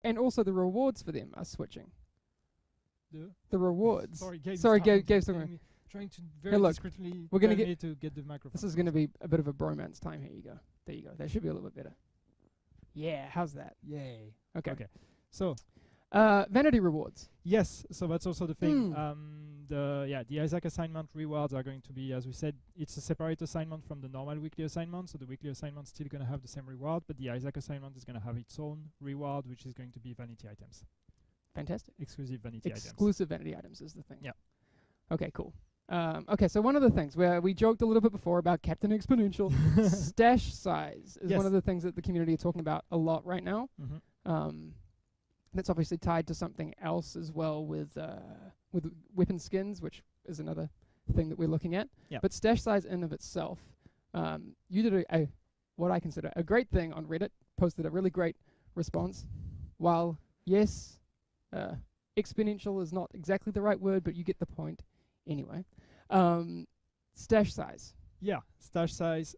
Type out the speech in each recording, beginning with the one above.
and also the rewards for them are switching. The rewards. Sorry, Gabe's trying to Here, very look, discreetly we're gonna tell me to get the microphone. This is going to be a bit of a bromance time. Here you go. There you go. That should be a little bit better. Yeah, how's that? Yay. Okay. So vanity rewards. yes, so that's also the thing. Hmm. The Isaac assignment rewards are going to be, as we said, it's a separate assignment from the normal weekly assignment. So the weekly assignment is still going to have the same reward, but the Isaac assignment is going to have its own reward, which is going to be vanity items. Fantastic. Exclusive vanity items. Exclusive vanity items is the thing. Yeah. Okay, cool. Okay, so one of the things where we joked a little bit before about Captain Exponential, stash size is one of the things that the community are talking about a lot right now. That's obviously tied to something else as well with weapon skins, which is another thing that we're looking at. Yeah. But stash size in of itself, you did what I consider a great thing on Reddit, posted a really great response. While, yes, exponential is not exactly the right word, but you get the point anyway. Stash size. Yeah, stash size.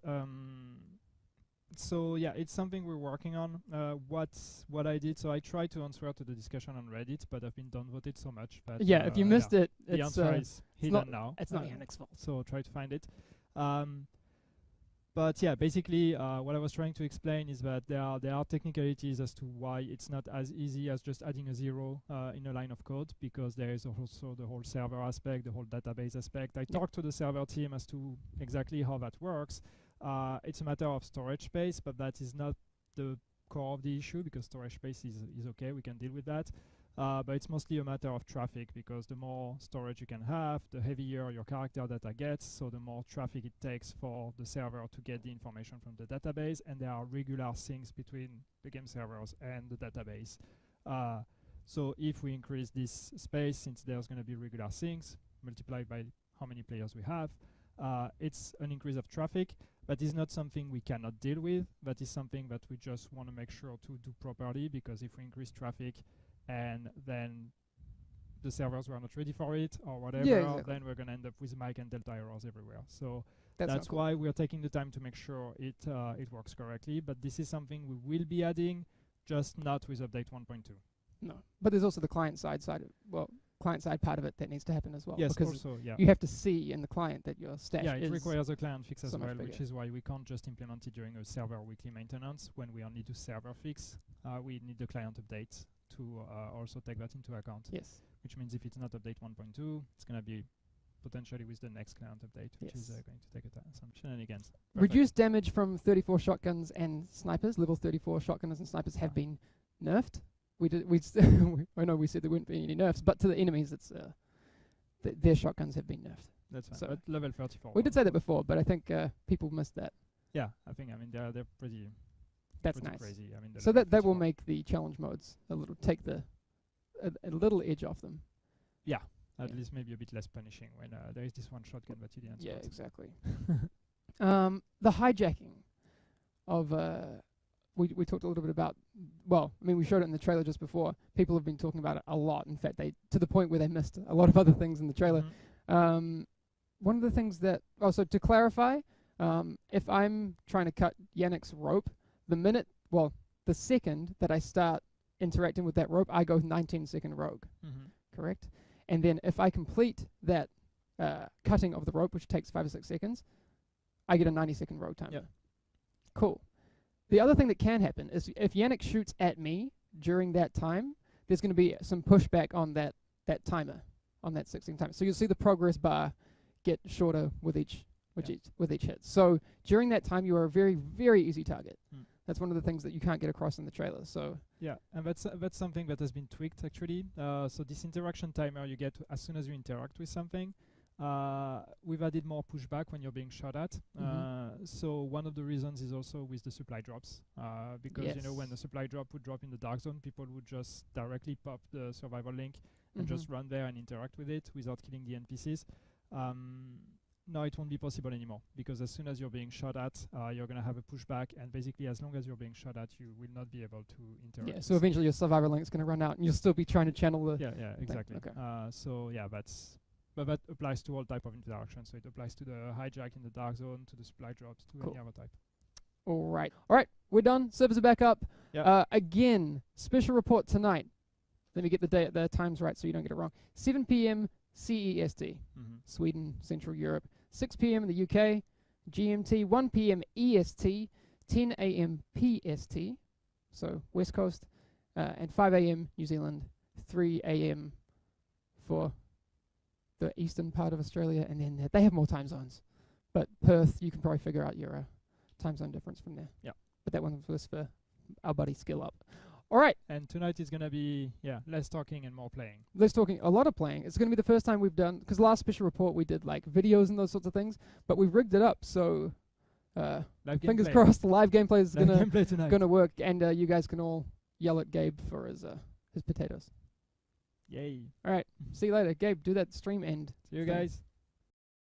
So yeah, it's something we're working on. What I did, so I tried to answer to the discussion on Reddit, but I've been downvoted so much that If you missed it, the it's answer is hidden now. It's not Yannick's fault. So try to find it. But yeah, basically, what I was trying to explain is that there are technicalities as to why it's not as easy as just adding a 0 in a line of code, because there is also the whole server aspect, the whole database aspect. I talked to the server team as to exactly how that works. It's a matter of storage space, but that is not the core of the issue, because storage space is okay, we can deal with that. But it's mostly a matter of traffic, because the more storage you can have, the heavier your character data gets, so the more traffic it takes for the server to get the information from the database, and there are regular syncs between the game servers and the database. So if we increase this space, since there's going to be regular syncs, multiplied by how many players we have, it's an increase of traffic. That is not something we cannot deal with. That is something that we just want to make sure to do properly, because if we increase traffic and then the servers were not ready for it or whatever, then we're going to end up with mic and delta errors everywhere. So that's why we're taking the time to make sure it works correctly. But this is something we will be adding, just not with update 1.2. No, but there's also the client-side part of it that needs to happen as well. Yes, because also, yeah. you have to see in the client that your stash it is requires a client fix as so well, much which is why we can't just implement it during a server weekly maintenance. When we only do server fix, we need the client update to also take that into account. Yes. Which means if it's not update 1.2, it's going to be potentially with the next client update, which is going to take some shenanigans. Reduced damage from 34 shotguns and snipers. Level 34 shotgunners and snipers have been nerfed. I know we said there wouldn't be any nerfs, but to the enemies, it's their shotguns have been nerfed. That's fine. So but level 34. We did say that before, but I think people missed that. Yeah, I think they're pretty. That's pretty nice. Crazy. So that will make the challenge modes a little edge off them. Yeah, at least maybe a bit less punishing when there is this one shotgun that you didn't. Yeah, exactly. The hijacking of we talked a little bit about. Well, I mean, we showed it in the trailer just before. People have been talking about it a lot. In fact, to the point where they missed a lot of other things in the trailer. One of the things that so to clarify, if I'm trying to cut Yannick's rope, the second that I start interacting with that rope, I go 19-second rogue. Correct? And then if I complete that cutting of the rope, which takes 5 or 6 seconds, I get a 90-second rogue timer. Yep. Cool. The other thing that can happen is if Yannick shoots at me during that time, there's going to be some pushback on that timer, on that 16 timer. So you'll see the progress bar get shorter with each hit. So during that time, you are a very, very easy target. That's one of the things that you can't get across in the trailer. So yeah, and that's something that has been tweaked actually. So this interaction timer you get as soon as you interact with something. We've added more pushback when you're being shot at. So one of the reasons is also with the supply drops, because you know when the supply drop would drop in the dark zone, people would just directly pop the survival link and just run there and interact with it without killing the NPCs. No, it won't be possible anymore, because as soon as you're being shot at, you're going to have a pushback, and basically as long as you're being shot at, you will not be able to interact. Yeah, so eventually your survivor link's going to run out, and you'll still be trying to channel the... Yeah, exactly. Okay. So yeah, but that applies to all type of interaction. So it applies to the hijack in the dark zone, to the supply drops, to any other type. All right, we're done. Servers are back up. Yeah. Again, special report tonight. Let me get the times right so you don't get it wrong. 7 p.m. CEST, Sweden, Central Europe. 6 p.m. in the UK, GMT. 1 p.m. EST, 10 a.m. PST, so West Coast, and 5 a.m. New Zealand, 3 a.m. for the eastern part of Australia, and then they have more time zones. But Perth, you can probably figure out your time zone difference from there. Yeah. But that one was for our buddy Skill Up. All right. And tonight is going to be, less talking and more playing. Less talking, a lot of playing. It's going to be the first time we've done, because last special report we did like videos and those sorts of things, but we've rigged it up, so fingers crossed the live gameplay is going to work, and you guys can all yell at Gabe for his potatoes. Yay. All right. See you later. Gabe, do that stream end. See you guys.